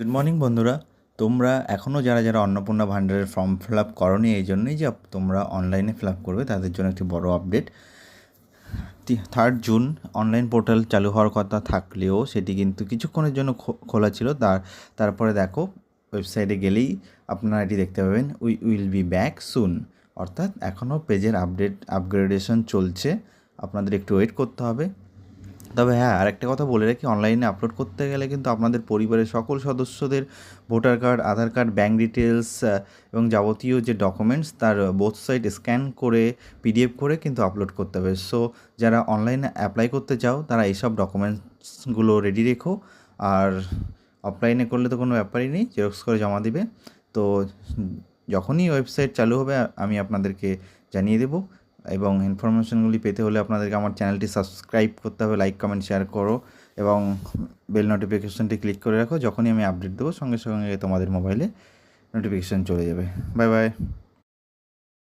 Good morning বন্ধুরা। তোমরা এখনও যারা অন্নপূর্ণা ভান্ডারের ফর্ম ফিল আপ করোনি, এই জন্যই যে তোমরা অনলাইনে ফিল আপ করবে তাদের জন্য একটি বড় আপডেট। 3 জুন অনলাইন পোর্টাল চালু হওয়ার কথা থাকলেও সেটি কিন্তু কিছুক্ষণের জন্য খোলা ছিল। তারপরে দেখো, ওয়েবসাইটে গেলেই আপনারা এটি দেখতে পাবেন, we will be back soon. অর্থাৎ এখনও পেজের আপগ্রেডেশন চলছে, আপনাদের একটু ওয়েট করতে হবে। তবে হ্যাঁ, আরেকটা কথা বলে রাখি, অনলাইনে আপলোড করতে গেলে কিন্তু আপনাদের পরিবারের সকল সদস্যদের ভোটার কার্ড, আধার কার্ড, ব্যাঙ্ক ডিটেলস এবং যাবতীয় যে ডকুমেন্টস তার বোথ সাইড স্ক্যান করে পিডিএফ করে কিন্তু আপলোড করতে হবে। সো যারা অনলাইনে অ্যাপ্লাই করতে চাও তারা এইসব ডকুমেন্টসগুলো রেডি রেখো। আর অফলাইনে করলে তো কোনো ব্যাপারই নেই, জেরক্স করে জমা দিবে। তো যখনই ওয়েবসাইট চালু হবে আমি আপনাদেরকে জানিয়ে দেবো। এবং ইনফরমেশনগুলি পেতে হলে আপনাদেরকে আমার চ্যানেলটি সাবস্ক্রাইব করতে হবে, লাইক কমেন্ট শেয়ার করো এবং বেল নোটিফিকেশনটি ক্লিক করে রাখো। যখনই আমি আপডেট দেবো সঙ্গে সঙ্গে তোমাদের মোবাইলে নোটিফিকেশান চলে যাবে। Bye bye.